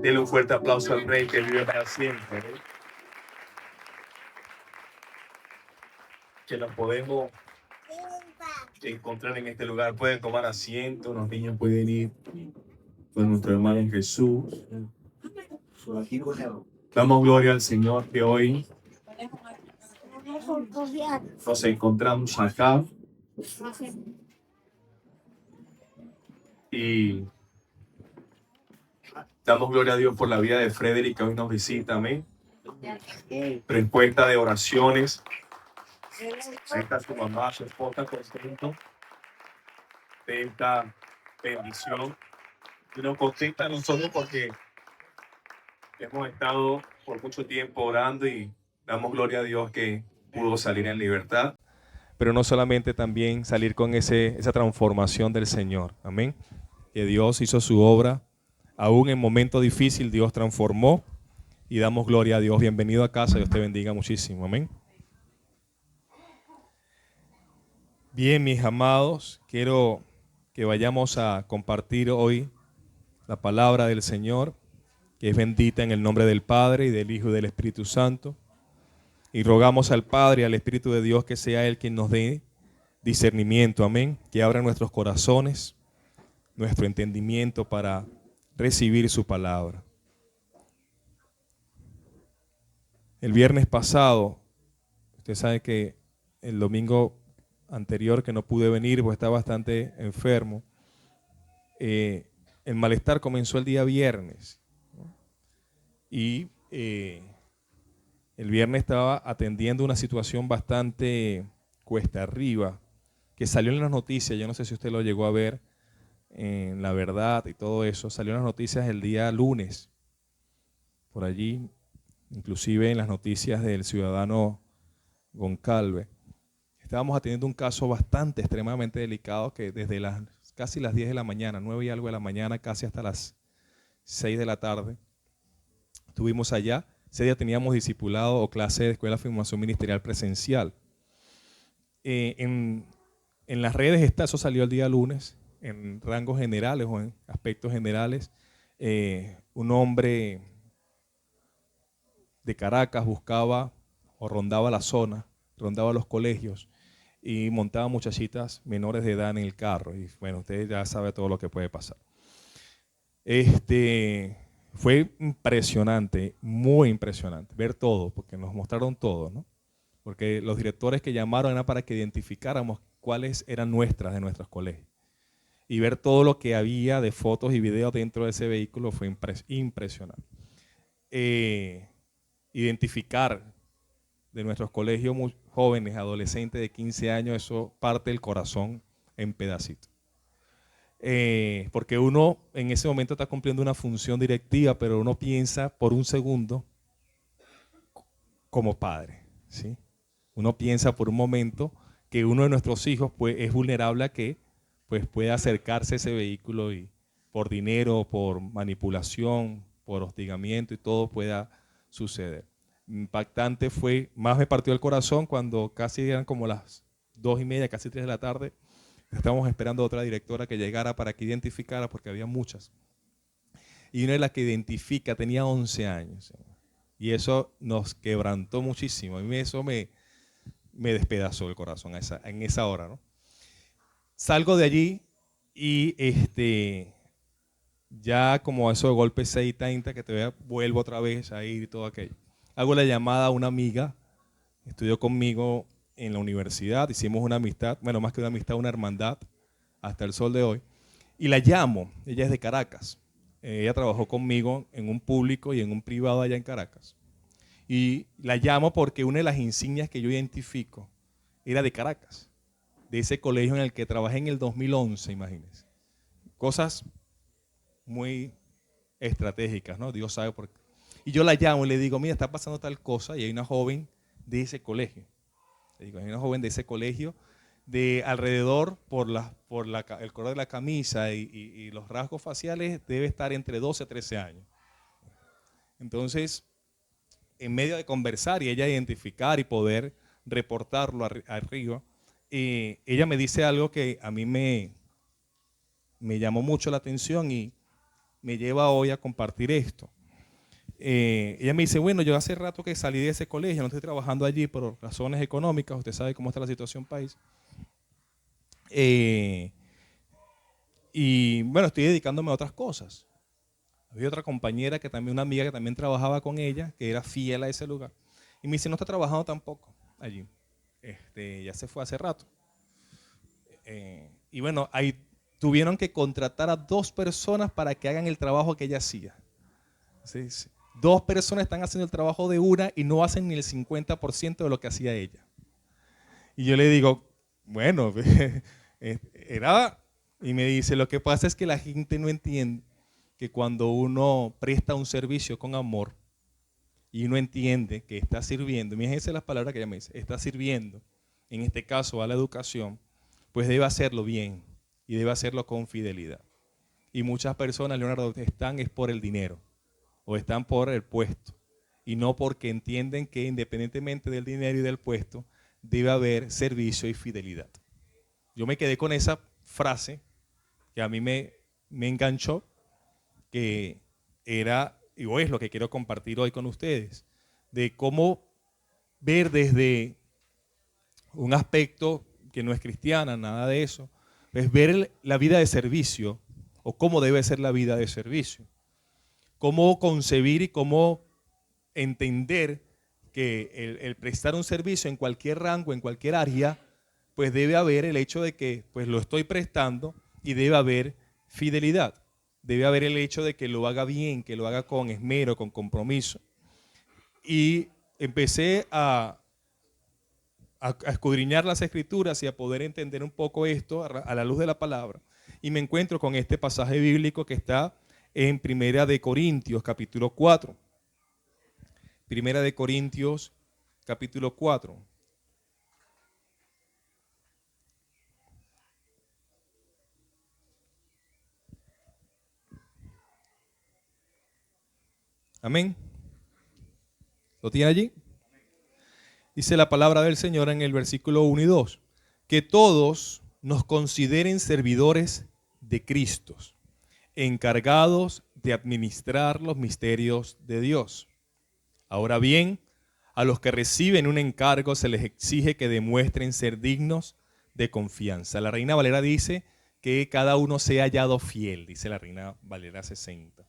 Denle un fuerte aplauso al Rey que vive para siempre. Que nos podemos encontrar en este lugar. Pueden tomar asiento, los niños pueden ir con nuestro hermano Jesús. Damos gloria al Señor que hoy nos encontramos acá y damos gloria a Dios por la vida de Frederick que hoy nos visita. Amén. Respuesta de oraciones. Ahí está su mamá, su esposa, contento de esta bendición. Y nos contenta a nosotros porque hemos estado por mucho tiempo orando y damos gloria a Dios que pudo salir en libertad. Pero no solamente también salir con esa transformación del Señor. Amén. Que Dios hizo su obra. Aún en momentos difíciles Dios transformó y damos gloria a Dios. Bienvenido a casa. Dios te bendiga muchísimo. Amén. Bien, mis amados, quiero que vayamos a compartir hoy la palabra del Señor, que es bendita en el nombre del Padre y del Hijo y del Espíritu Santo. Y rogamos al Padre y al Espíritu de Dios que sea Él quien nos dé discernimiento, amén, que abra nuestros corazones, nuestro entendimiento para recibir su palabra. El viernes pasado, usted sabe que el domingo anterior que no pude venir, pues estaba bastante enfermo. El malestar comenzó el día viernes, ¿no? Y el viernes estaba atendiendo una situación bastante cuesta arriba, que salió en las noticias. Yo no sé si usted lo llegó a ver en La Verdad y todo eso. Salió en las noticias el día lunes, por allí, inclusive en las noticias del ciudadano Goncalves. Estábamos atendiendo un caso bastante, extremadamente delicado, que desde casi las 10 de la mañana, 9 y algo de la mañana, casi hasta las 6 de la tarde, estuvimos allá. Ese día teníamos discipulado o clase de escuela de formación ministerial presencial. En las redes eso salió el día lunes, en rangos generales o en aspectos generales. Un hombre de Caracas buscaba o rondaba la zona, rondaba los colegios y montaba muchachitas menores de edad en el carro. Y bueno, usted ya sabe todo lo que puede pasar. Fue impresionante, muy impresionante, ver todo, porque nos mostraron todo, ¿no? Porque los directores que llamaron era para que identificáramos cuáles eran nuestras de nuestros colegios. Y ver todo lo que había de fotos y videos dentro de ese vehículo fue impresionante. Identificar de nuestros colegios jóvenes, adolescentes de 15 años, eso parte el corazón en pedacitos. Porque uno en ese momento está cumpliendo una función directiva, pero uno piensa por un segundo como padre, ¿sí? Uno piensa por un momento que uno de nuestros hijos pues, es vulnerable a que pues, pueda acercarse a ese vehículo y por dinero, por manipulación, por hostigamiento y todo pueda suceder. Impactante fue, más me partió el corazón cuando casi eran como las 2:30, casi 3 de la tarde. Estábamos esperando a otra directora que llegara para que identificara, porque había muchas. Y una de las que identifica tenía 11 años. Y eso nos quebrantó muchísimo. A mí eso me despedazó el corazón en esa hora, ¿no? Salgo de allí y ya como a eso de golpe 6:30 que vuelvo otra vez a ir y todo aquello. Hago la llamada a una amiga, estudió conmigo en la universidad, hicimos una amistad, bueno, más que una amistad, una hermandad, hasta el sol de hoy. Y la llamo, ella es de Caracas. Ella trabajó conmigo en un público y en un privado allá en Caracas. Y la llamo porque una de las insignias que yo identifico era de Caracas, de ese colegio en el que trabajé en el 2011, imagínense. Cosas muy estratégicas, ¿no? Dios sabe por qué. Y yo la llamo y le digo, mira, está pasando tal cosa y hay una joven de ese colegio. Le digo, hay una joven de ese colegio de alrededor el color de la camisa y los rasgos faciales debe estar entre 12 y 13 años. Entonces, en medio de conversar y ella identificar y poder reportarlo arriba, ella me dice algo que a mí me llamó mucho la atención y me lleva hoy a compartir esto. Ella me dice, bueno, yo hace rato que salí de ese colegio, no estoy trabajando allí por razones económicas, usted sabe cómo está la situación país. Y bueno, estoy dedicándome a otras cosas. Había otra compañera, que también una amiga que también trabajaba con ella, que era fiel a ese lugar. Y me dice, no está trabajando tampoco allí. Ya se fue hace rato. Y bueno, ahí tuvieron que contratar a 2 personas para que hagan el trabajo que ella hacía. Sí, sí. 2 personas están haciendo el trabajo de una y no hacen ni el 50% de lo que hacía ella. Y yo le digo, bueno, era... Y me dice, lo que pasa es que la gente no entiende que cuando uno presta un servicio con amor y uno entiende que está sirviendo, fíjense las palabras que ella me dice, está sirviendo, en este caso a la educación, pues debe hacerlo bien y debe hacerlo con fidelidad. Y muchas personas, Leonardo, están es por el dinero o están por el puesto y no porque entienden que independientemente del dinero y del puesto debe haber servicio y fidelidad. Yo me quedé con esa frase que a mí me enganchó, que era, y es lo que quiero compartir hoy con ustedes, de cómo ver desde un aspecto que no es cristiana, nada de eso, es ver la vida de servicio, o cómo debe ser la vida de servicio. Cómo concebir y cómo entender que el prestar un servicio en cualquier rango, en cualquier área, pues debe haber el hecho de que pues lo estoy prestando y debe haber fidelidad. Debe haber el hecho de que lo haga bien, que lo haga con esmero, con compromiso. Y empecé a escudriñar las escrituras y a poder entender un poco esto a la luz de la palabra. Y me encuentro con este pasaje bíblico que está en Primera de Corintios, capítulo 4. Primera de Corintios, capítulo 4. Amén. ¿Lo tiene allí? Dice la palabra del Señor en el versículo 1 y 2. Que todos nos consideren servidores de Cristo, encargados de administrar los misterios de Dios. Ahora bien, a los que reciben un encargo se les exige que demuestren ser dignos de confianza. La Reina Valera dice que cada uno sea hallado fiel, dice la Reina Valera 60.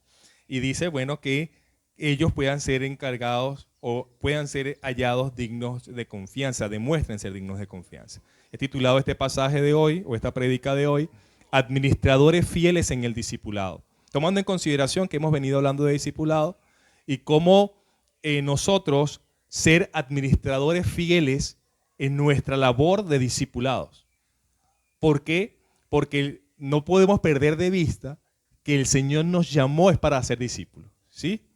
Y dice, bueno, que ellos puedan ser encargados o puedan ser hallados dignos de confianza, demuestren ser dignos de confianza. He titulado este pasaje de hoy, o esta prédica de hoy, Administradores fieles en el discipulado. Tomando en consideración que hemos venido hablando de discipulado y cómo nosotros ser administradores fieles en nuestra labor de discipulados. ¿Por qué? Porque no podemos perder de vista que el Señor nos llamó es para ser discípulos, ¿sí?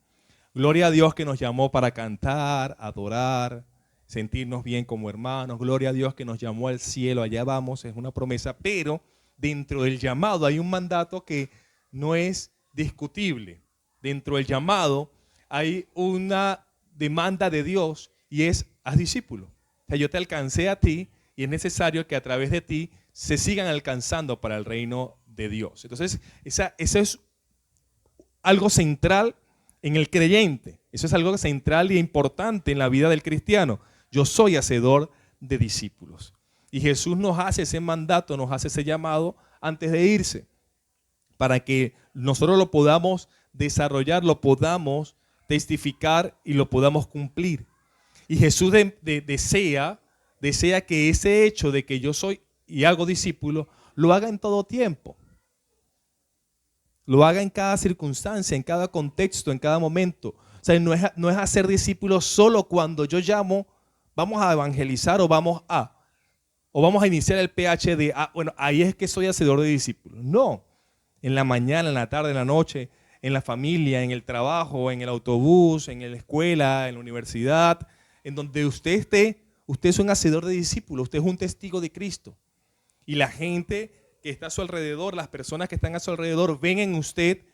Gloria a Dios que nos llamó para cantar, adorar, sentirnos bien como hermanos. Gloria a Dios que nos llamó al cielo, allá vamos, es una promesa. Pero dentro del llamado hay un mandato que no es discutible. Dentro del llamado hay una demanda de Dios y es, haz discípulo. O sea, yo te alcancé a ti y es necesario que a través de ti se sigan alcanzando para el reino de Dieso es algo central en el creyente. Eso es algo central e importante en la vida del cristiano. Yo soy hacedor de discípulos. Y Jesús nos hace ese mandato, nos hace ese llamado antes de irse, para que nosotros lo podamos desarrollar, lo podamos testificar y lo podamos cumplir. Y Jesús desea que ese hecho de que yo soy y hago discípulo, lo haga en todo tiempo. Lo haga en cada circunstancia, en cada contexto, en cada momento. O sea, no es hacer discípulos solo cuando yo llamo, vamos a evangelizar o vamos a iniciar el PhD. Bueno, ahí es que soy hacedor de discípulos. No, en la mañana, en la tarde, en la noche, en la familia, en el trabajo, en el autobús, en la escuela, en la universidad, en donde usted esté, usted es un hacedor de discípulos, usted es un testigo de Cristo. Y la gente que está a su alrededor, las personas que están a su alrededor, ven en usted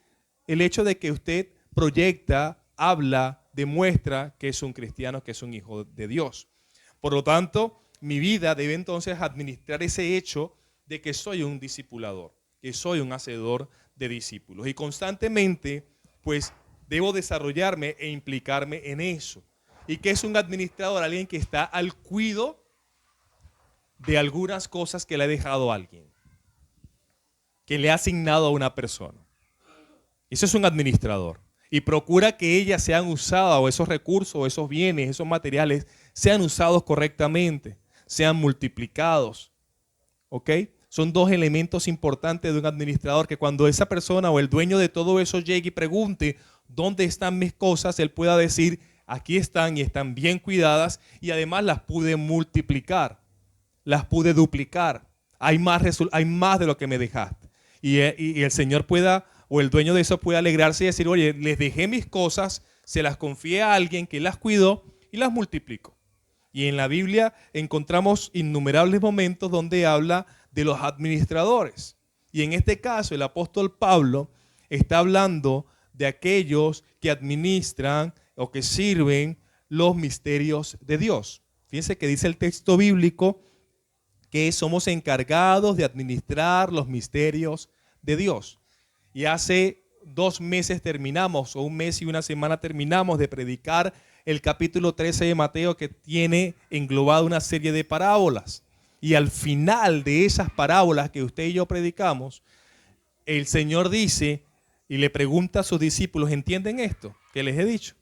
el hecho de que usted proyecta, habla, demuestra que es un cristiano, que es un hijo de Dios. Por lo tanto, mi vida debe entonces administrar ese hecho de que soy un discipulador, que soy un hacedor de discípulos. Y constantemente, pues, debo desarrollarme e implicarme en eso. ¿Y qué es un administrador? Alguien que está al cuidado de algunas cosas que le ha dejado a alguien, que le ha asignado a una persona. Eso es un administrador. Y procura que ellas sean usadas, o esos recursos, o esos bienes, esos materiales, sean usados correctamente, sean multiplicados. ¿Ok? Son dos elementos importantes de un administrador, que cuando esa persona o el dueño de todo eso llegue y pregunte dónde están mis cosas, él pueda decir, aquí están y están bien cuidadas y además las pude multiplicar, las pude duplicar. Hay más de lo que me dejaste. Y el Señor pueda, o el dueño de eso pueda alegrarse y decir, oye, les dejé mis cosas, se las confié a alguien que las cuidó y las multiplicó. Y en la Biblia encontramos innumerables momentos donde habla de los administradores. Y en este caso el apóstol Pablo está hablando de aquellos que administran o que sirven los misterios de Dios. Fíjense que dice el texto bíblico que somos encargados de administrar los misterios de Dios. Y hace 2 meses terminamos, o 1 mes y 1 semana terminamos de predicar el capítulo 13 de Mateo, que tiene englobado una serie de parábolas. Y al final de esas parábolas que usted y yo predicamos, el Señor dice y le pregunta a sus discípulos, ¿entienden esto que les he dicho?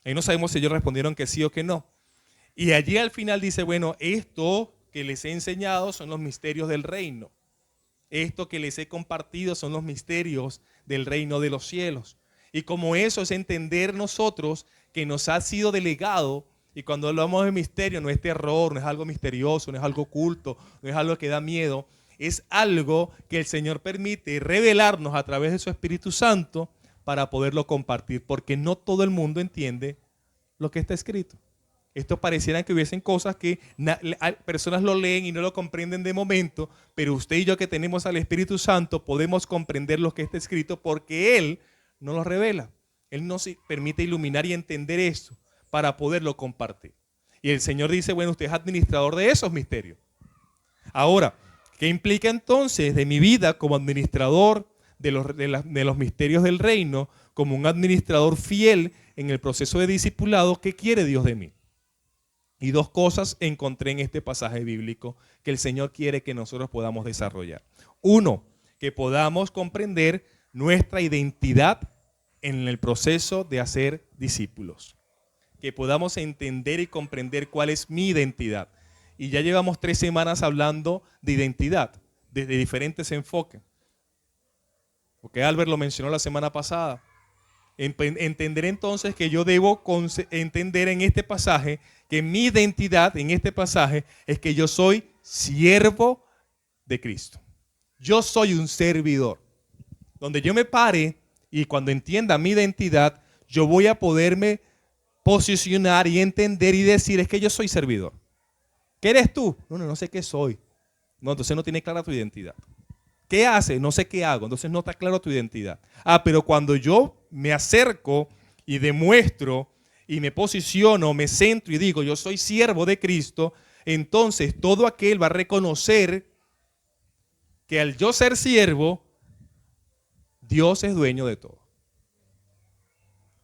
Y no sabemos si ellos respondieron que sí o que no. Y allí al final dice, bueno, esto que les he enseñado son los misterios del reino. Esto que les he compartido son los misterios del reino de los cielos. Y como eso es entender nosotros que nos ha sido delegado, y cuando hablamos de misterio no es terror, no es algo misterioso, no es algo oculto, no es algo que da miedo, es algo que el Señor permite revelarnos a través de su Espíritu Santo para poderlo compartir, porque no todo el mundo entiende lo que está escrito. Esto pareciera que hubiesen cosas que personas lo leen y no lo comprenden de momento, pero usted y yo que tenemos al Espíritu Santo podemos comprender lo que está escrito porque Él nos lo revela. Él nos permite iluminar y entender esto para poderlo compartir. Y el Señor dice, bueno, usted es administrador de esos misterios. Ahora, ¿qué implica entonces de mi vida como administrador de los misterios del reino, como un administrador fiel en el proceso de discipulado? ¿Qué quiere Dios de mí? Y 2 cosas encontré en este pasaje bíblico que el Señor quiere que nosotros podamos desarrollar. 1, que podamos comprender nuestra identidad en el proceso de hacer discípulos. Que podamos entender y comprender cuál es mi identidad. Y ya llevamos 3 semanas hablando de identidad, desde diferentes enfoques. Porque Albert lo mencionó la semana pasada. Entender entonces que yo debo entender en este pasaje que mi identidad en este pasaje es que yo soy siervo de Cristo. Yo soy un servidor. Donde yo me pare y cuando entienda mi identidad, yo voy a poderme posicionar y entender y decir, es que yo soy servidor. ¿Qué eres tú? No sé qué soy. No, entonces no tienes clara tu identidad. ¿Qué haces? No sé qué hago. Entonces no está claro tu identidad. Pero cuando yo me acerco y demuestro y me posiciono, me centro y digo, yo soy siervo de Cristo, entonces todo aquel va a reconocer que al yo ser siervo, Dios es dueño de todo.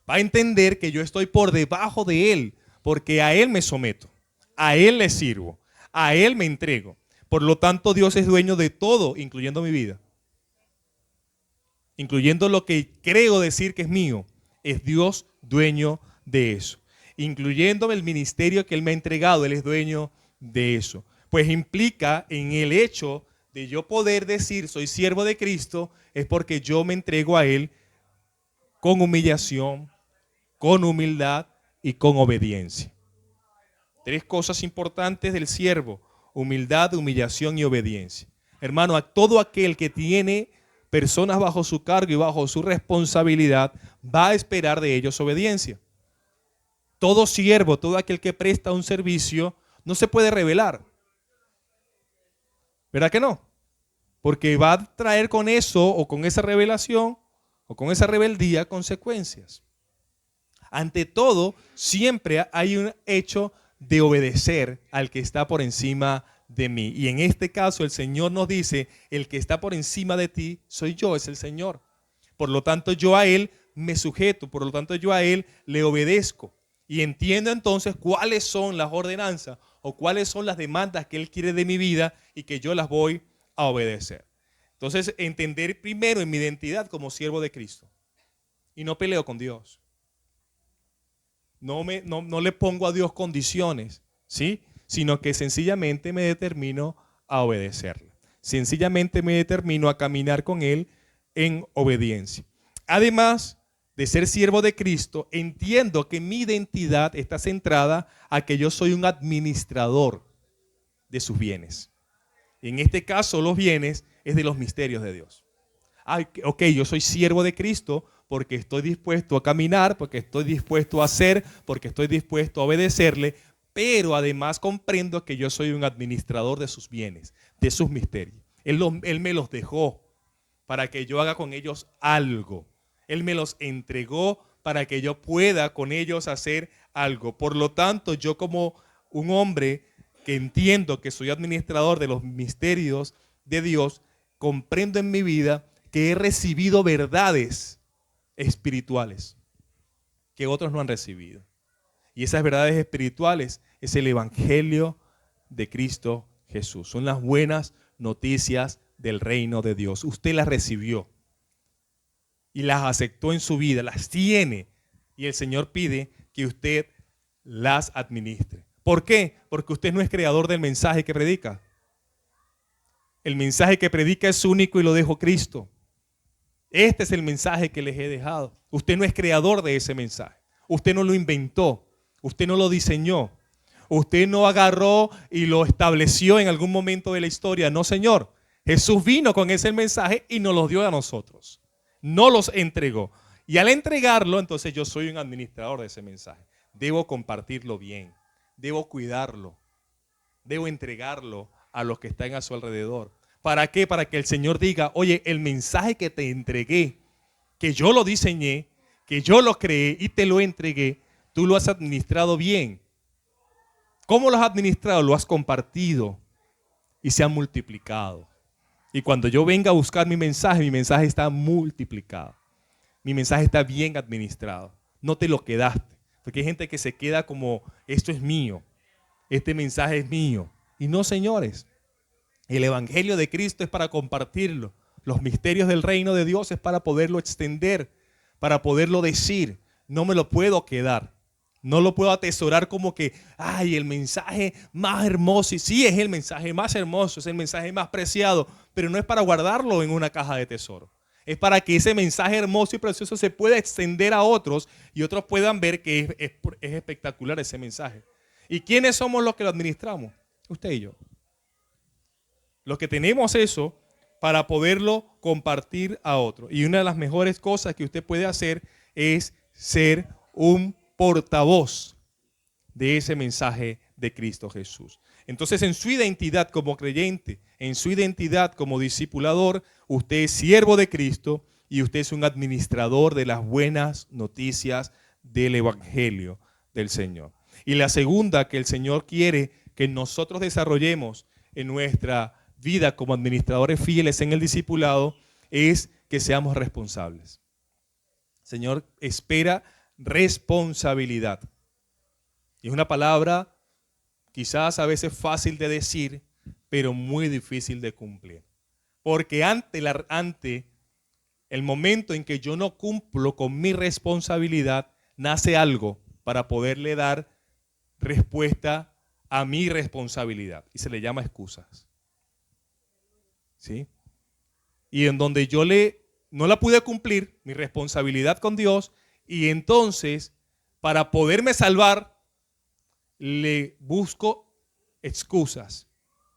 Va a entender que yo estoy por debajo de Él, porque a Él me someto, a Él le sirvo, a Él me entrego. Por lo tanto, Dios es dueño de todo, incluyendo mi vida. Incluyendo lo que creo decir que es mío. Es Dios dueño de eso. Incluyendo el ministerio que Él me ha entregado, Él es dueño de eso. Pues implica en el hecho de yo poder decir soy siervo de Cristo, es porque yo me entrego a Él con humillación, con humildad y con obediencia. 3 cosas importantes del siervo: humildad, humillación y obediencia. Hermano, a todo aquel que tiene personas bajo su cargo y bajo su responsabilidad, va a esperar de ellos obediencia. Todo siervo, todo aquel que presta un servicio, no se puede rebelar. ¿Verdad que no? Porque va a traer con eso, o con esa revelación, o con esa rebeldía, consecuencias. Ante todo, siempre hay un hecho de obedecer al que está por encima de mí. Y en este caso el Señor nos dice, el que está por encima de ti soy yo, es el Señor. Por lo tanto, yo a Él me sujeto, por lo tanto, yo a Él le obedezco. Y entiendo entonces cuáles son las ordenanzas o cuáles son las demandas que Él quiere de mi vida y que yo las voy a obedecer. Entonces, entender primero en mi identidad como siervo de Cristo. Y no peleo con Dios. No le pongo a Dios condiciones, ¿sí? Sino que sencillamente me determino a obedecerle. Sencillamente me determino a caminar con Él en obediencia. Además de ser siervo de Cristo, entiendo que mi identidad está centrada a que yo soy un administrador de sus bienes. En este caso, los bienes es de los misterios de Dios. Ok, yo soy siervo de Cristo porque estoy dispuesto a caminar, porque estoy dispuesto a hacer, porque estoy dispuesto a obedecerle, pero además comprendo que yo soy un administrador de sus bienes, de sus misterios. Él me los dejó para que yo haga con ellos algo. Él me los entregó para que yo pueda con ellos hacer algo. Por lo tanto, yo como un hombre que entiendo que soy administrador de los misterios de Dios, comprendo en mi vida que he recibido verdades espirituales que otros no han recibido. Y esas verdades espirituales es el Evangelio de Cristo Jesús. Son las buenas noticias del reino de Dios. Usted las recibió y las aceptó en su vida, las tiene. Y el Señor pide que usted las administre. ¿Por qué? Porque usted no es creador del mensaje que predica. El mensaje que predica es único y lo dejó Cristo. Este es el mensaje que les he dejado. Usted no es creador de ese mensaje. Usted no lo inventó. Usted no lo diseñó. Usted no agarró y lo estableció en algún momento de la historia. No, Señor. Jesús vino con ese mensaje y nos los dio a nosotros. No los entregó. Y al entregarlo, entonces yo soy un administrador de ese mensaje. Debo compartirlo bien. Debo cuidarlo. Debo entregarlo a los que están a su alrededor. ¿Para qué? Para que el Señor diga, oye, el mensaje que te entregué, que yo lo diseñé, que yo lo creé y te lo entregué, tú lo has administrado bien. ¿Cómo lo has administrado? Lo has compartido y se ha multiplicado. Y cuando yo venga a buscar mi mensaje está multiplicado. Mi mensaje está bien administrado. No te lo quedaste. Porque hay gente que se queda como, esto es mío. Este mensaje es mío. Y no, señores. El Evangelio de Cristo es para compartirlo. Los misterios del reino de Dios es para poderlo extender, para poderlo decir. No me lo puedo quedar. No lo puedo atesorar como que, ay, el mensaje más hermoso. Y sí, es el mensaje más hermoso, es el mensaje más preciado, pero no es para guardarlo en una caja de tesoro. Es para que ese mensaje hermoso y precioso se pueda extender a otros y otros puedan ver que es espectacular ese mensaje. ¿Y quiénes somos los que lo administramos? Usted y yo. Los que tenemos eso para poderlo compartir a otros. Y una de las mejores cosas que usted puede hacer es ser un portavoz de ese mensaje de Cristo Jesús. Entonces, en su identidad como creyente, en su identidad como discipulador, usted es siervo de Cristo y usted es un administrador de las buenas noticias del Evangelio del Señor. Y la segunda que el Señor quiere que nosotros desarrollemos en nuestra vida como administradores fieles en el discipulado es que seamos responsables. El Señor espera responsabilidad. Y es una palabra quizás a veces fácil de decir, pero muy difícil de cumplir. Porque ante el momento en que yo no cumplo con mi responsabilidad, nace algo para poderle dar respuesta a mi responsabilidad. Y se le llama excusas. ¿Sí? Y en donde yo no la pude cumplir, mi responsabilidad con Dios, y entonces, para poderme salvar, le busco excusas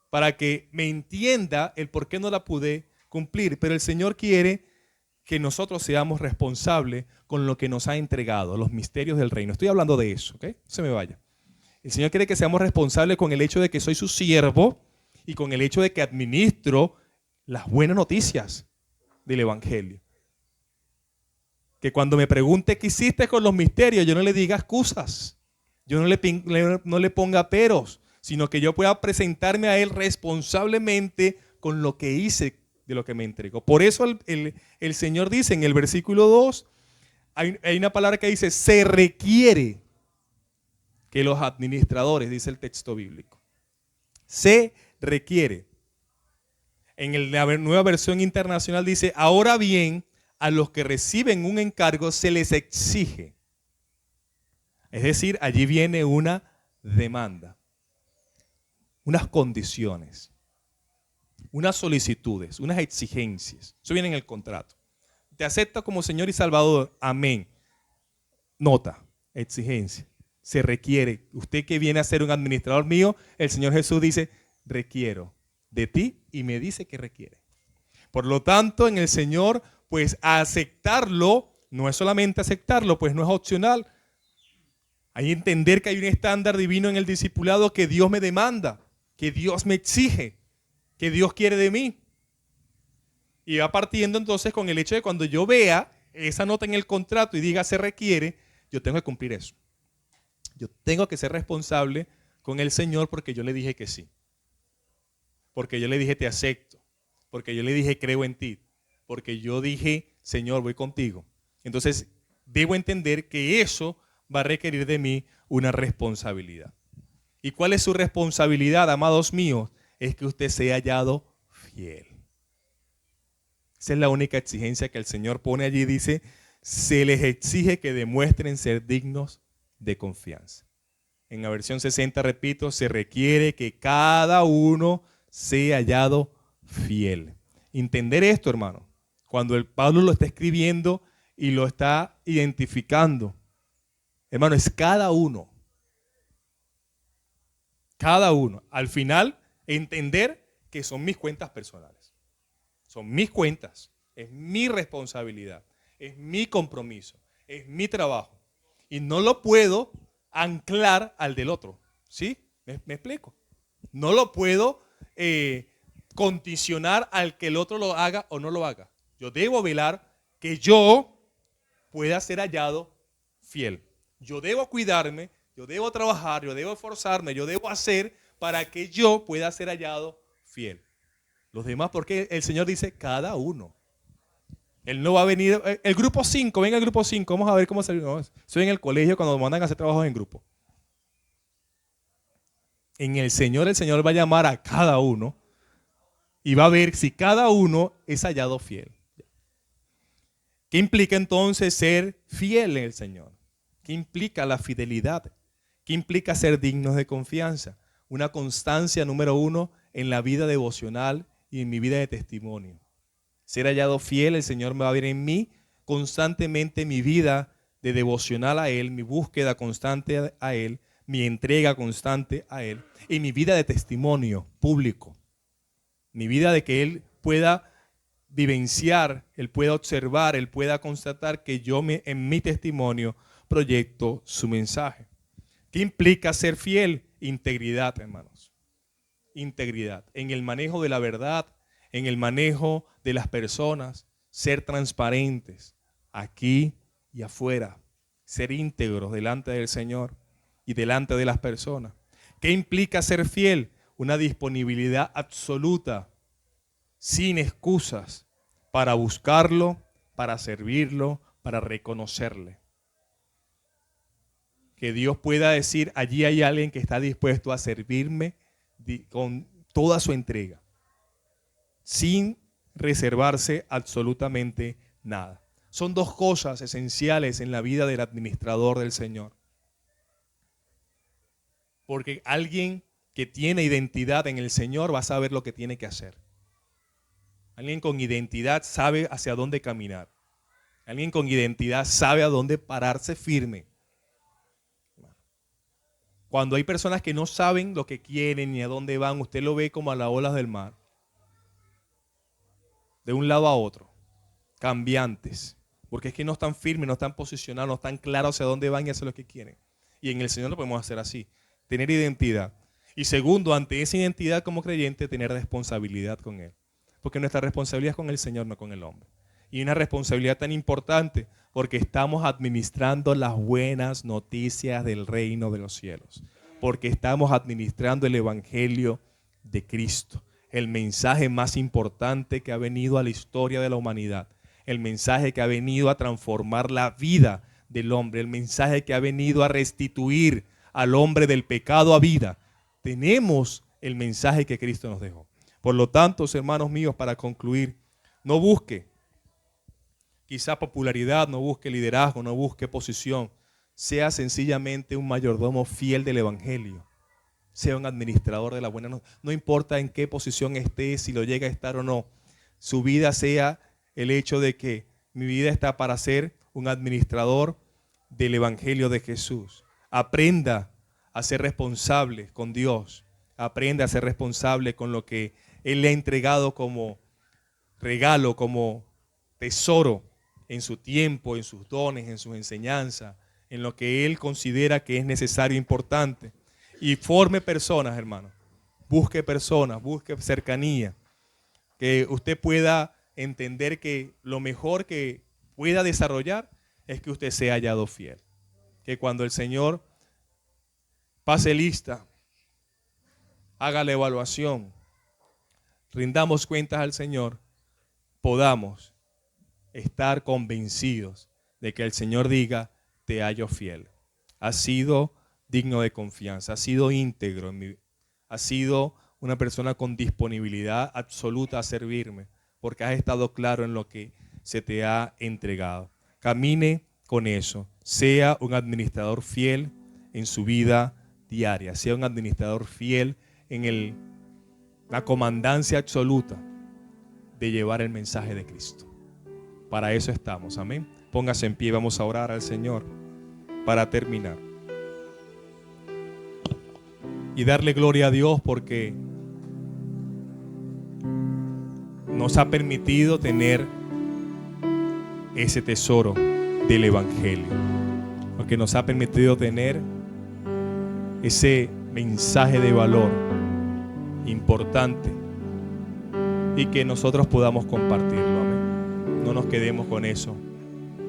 para que me entienda el por qué no la pude cumplir. Pero el Señor quiere que nosotros seamos responsables con lo que nos ha entregado, los misterios del reino. Estoy hablando de eso, ¿ok? No se me vaya. El Señor quiere que seamos responsables con el hecho de que soy su siervo y con el hecho de que administro las buenas noticias del Evangelio. Que cuando me pregunte qué hiciste con los misterios, yo no le diga excusas. Yo no le ponga peros, sino que yo pueda presentarme a Él responsablemente con lo que hice de lo que me entregó. Por eso el Señor dice en el versículo 2, hay una palabra que dice, se requiere que los administradores, dice el texto bíblico, se requiere. En la nueva versión internacional dice, ahora bien, a los que reciben un encargo se les exige. Es decir, allí viene una demanda, unas condiciones, unas solicitudes, unas exigencias. Eso viene en el contrato. Te acepta como Señor y Salvador. Amén. Nota, exigencia. Se requiere. Usted que viene a ser un administrador mío, el Señor Jesús dice, requiero de ti y me dice que requiere. Por lo tanto, en el Señor, pues aceptarlo, no es solamente aceptarlo, pues no es opcional. Hay que entender que hay un estándar divino en el discipulado que Dios me demanda, que Dios me exige, que Dios quiere de mí. Y va partiendo entonces con el hecho de cuando yo vea esa nota en el contrato y diga se requiere, yo tengo que cumplir eso. Yo tengo que ser responsable con el Señor porque yo le dije que sí. Porque yo le dije te acepto. Porque yo le dije creo en ti. Porque yo dije Señor voy contigo. Entonces debo entender que eso va a requerir de mí una responsabilidad. ¿Y cuál es su responsabilidad, amados míos? Es que usted sea hallado fiel. Esa es la única exigencia que el Señor pone allí. Dice, se les exige que demuestren ser dignos de confianza. En la versión 60, repito, se requiere que cada uno sea hallado fiel. Entender esto, hermano, cuando el Pablo lo está escribiendo y lo está identificando, hermano, es cada uno. Cada uno. Al final, entender que son mis cuentas personales. Son mis cuentas. Es mi responsabilidad. Es mi compromiso. Es mi trabajo. Y no lo puedo anclar al del otro. ¿Sí? ¿Me explico? No lo puedo condicionar al que el otro lo haga o no lo haga. Yo debo velar que yo pueda ser hallado fiel. Yo debo cuidarme, yo debo trabajar, yo debo esforzarme, yo debo hacer para que yo pueda ser hallado fiel. Los demás, porque el Señor dice cada uno. Él no va a venir, el grupo 5, venga el grupo 5, vamos a ver cómo salió. No, soy en el colegio cuando mandan a hacer trabajos en grupo. En el Señor va a llamar a cada uno y va a ver si cada uno es hallado fiel. ¿Qué implica entonces ser fiel en el Señor? ¿Qué implica la fidelidad? ¿Qué implica ser dignos de confianza? Una constancia número 1 en la vida devocional y en mi vida de testimonio. Ser hallado fiel, el Señor me va a ver en mí constantemente mi vida de devocional a Él, mi búsqueda constante a Él, mi entrega constante a Él y mi vida de testimonio público. Mi vida de que Él pueda vivenciar, Él pueda observar, Él pueda constatar que yo en mi testimonio proyecto su mensaje. ¿Qué implica ser fiel? Integridad, hermanos. Integridad en el manejo de la verdad, en el manejo de las personas, ser transparentes aquí y afuera, ser íntegros delante del Señor y delante de las personas. ¿Qué implica ser fiel? Una disponibilidad absoluta, sin excusas, para buscarlo, para servirlo, para reconocerle. Que Dios pueda decir, allí hay alguien que está dispuesto a servirme con toda su entrega, sin reservarse absolutamente nada. Son dos cosas esenciales en la vida del administrador del Señor. Porque alguien que tiene identidad en el Señor va a saber lo que tiene que hacer. Alguien con identidad sabe hacia dónde caminar. Alguien con identidad sabe a dónde pararse firme. Cuando hay personas que no saben lo que quieren ni a dónde van, usted lo ve como a las olas del mar. De un lado a otro. Cambiantes. Porque es que no están firmes, no están posicionados, no están claros hacia dónde van y hacia lo que quieren. Y en el Señor lo podemos hacer así. Tener identidad. Y segundo, ante esa identidad como creyente, tener responsabilidad con Él. Porque nuestra responsabilidad es con el Señor, no con el hombre. Y una responsabilidad tan importante porque estamos administrando las buenas noticias del reino de los cielos. porque estamos administrando el Evangelio de Cristo, el mensaje más importante que ha venido a la historia de la humanidad, el mensaje que ha venido a transformar la vida del hombre, el mensaje que ha venido a restituir al hombre del pecado a vida. Tenemos el mensaje que Cristo nos dejó. Por lo tanto, hermanos míos, para concluir, no busque quizá popularidad, no busque liderazgo, no busque posición. Sea sencillamente un mayordomo fiel del Evangelio. Sea un administrador de la buena noticia. No importa en qué posición esté, si lo llega a estar o no. Su vida sea el hecho de que mi vida está para ser un administrador del Evangelio de Jesús. Aprenda a ser responsable con Dios. Aprenda a ser responsable con lo que Él le ha entregado como regalo, como tesoro en su tiempo, en sus dones, en sus enseñanzas, en lo que Él considera que es necesario e importante. Y forme personas, hermano. Busque personas, busque cercanía. Que usted pueda entender que lo mejor que pueda desarrollar es que usted sea hallado fiel. Que cuando el Señor pase lista, haga la evaluación, rindamos cuentas al Señor, podamos estar convencidos de que el Señor diga: te hallo fiel. Has sido digno de confianza, has sido íntegro, has sido una persona con disponibilidad absoluta a servirme, porque has estado claro en lo que se te ha entregado. Camine con eso, sea un administrador fiel en su vida diaria, sea un administrador fiel en la comandancia absoluta de llevar el mensaje de Cristo. Para eso estamos, amén. Póngase en pie, vamos a orar al Señor para terminar. Y darle gloria a Dios porque nos ha permitido tener ese tesoro del Evangelio. Porque nos ha permitido tener ese mensaje de valor importante y que nosotros podamos compartirlo, amén. No nos quedemos con eso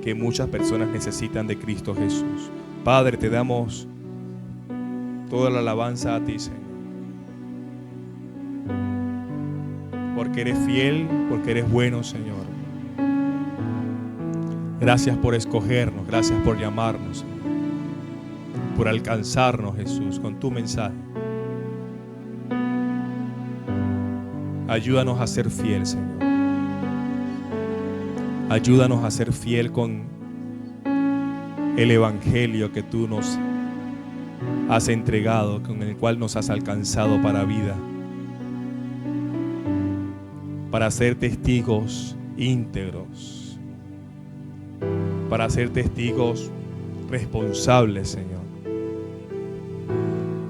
que muchas personas necesitan de Cristo Jesús. Padre, te damos toda la alabanza a ti, Señor. Porque eres fiel, porque eres bueno, Señor. Gracias por escogernos, gracias por llamarnos, Señor. Por alcanzarnos, Jesús, con tu mensaje. Ayúdanos a ser fiel, Señor. Ayúdanos a ser fiel con el Evangelio que tú nos has entregado, con el cual nos has alcanzado para vida. Para ser testigos íntegros. Para ser testigos responsables, Señor.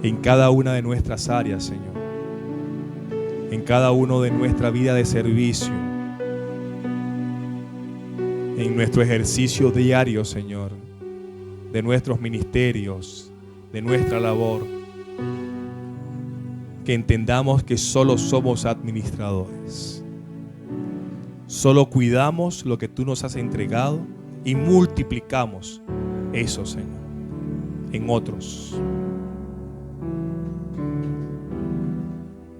En cada una de nuestras áreas, Señor. En cada uno de nuestra vida de servicio. En nuestro ejercicio diario, Señor. De nuestros ministerios, de nuestra labor. Que entendamos que solo somos administradores. Solo cuidamos lo que tú nos has entregado y multiplicamos eso, Señor, en otros.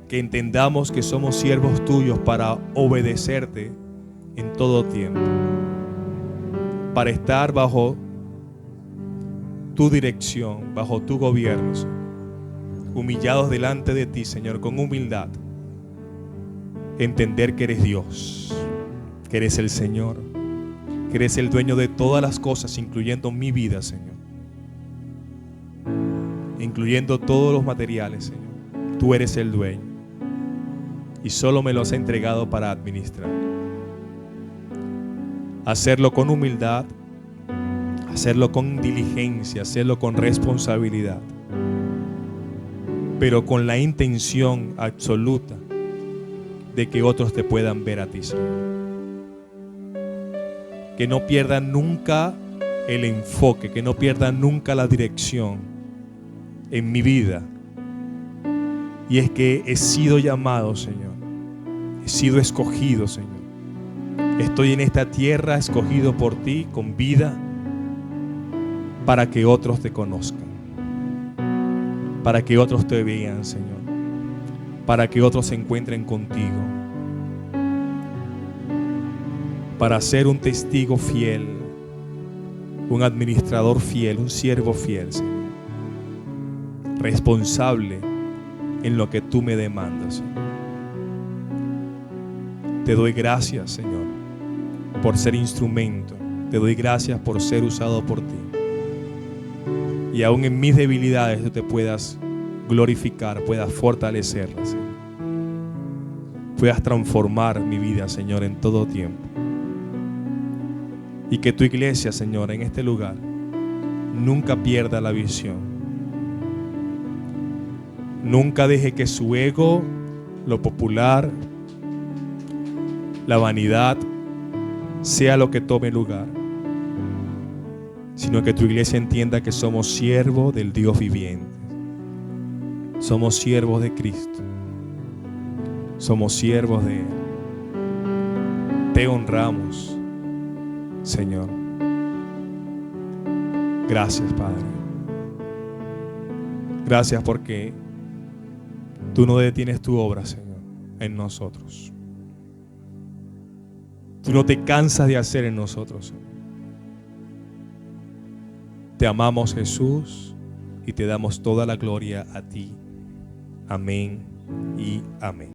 Que entendamos que somos siervos tuyos para obedecerte en todo tiempo. Para estar bajo tu dirección, bajo tu gobierno, Señor. Humillados delante de ti, Señor, con humildad. Entender que eres Dios, que eres el Señor, que eres el dueño de todas las cosas, incluyendo mi vida, Señor. Incluyendo todos los materiales, Señor. Tú eres el dueño. Y solo me los has entregado para administrar. Hacerlo con humildad, hacerlo con diligencia, hacerlo con responsabilidad, pero con la intención absoluta de que otros te puedan ver a ti, Señor. Que no pierdan nunca el enfoque, que no pierdan nunca la dirección en mi vida. Y es que he sido llamado, Señor. He sido escogido, Señor. Estoy en esta tierra escogido por ti con vida para que otros te conozcan. para que otros te vean, Señor, para que otros se encuentren contigo, para ser un testigo fiel, un administrador fiel, un siervo fiel, Señor, responsable en lo que tú me demandas, Señor. Te doy gracias, Señor, por ser instrumento. Te doy gracias por ser usado por ti. Y aún en mis debilidades tú te puedas glorificar, puedas fortalecerlas, Señor. Puedas transformar mi vida, Señor, en todo tiempo. Y que tu iglesia, Señor, en este lugar nunca pierda la visión. Nunca deje que su ego, lo popular, la vanidad sea lo que tome lugar, sino que tu iglesia entienda que somos siervos del Dios viviente. Somos siervos de Cristo. Somos siervos de Él. Te honramos, Señor. Gracias, Padre. Gracias porque tú no detienes tu obra, Señor, en nosotros. Tú no te cansas de hacer en nosotros, Señor. Te amamos, Jesús, y te damos toda la gloria a ti. Amén y amén.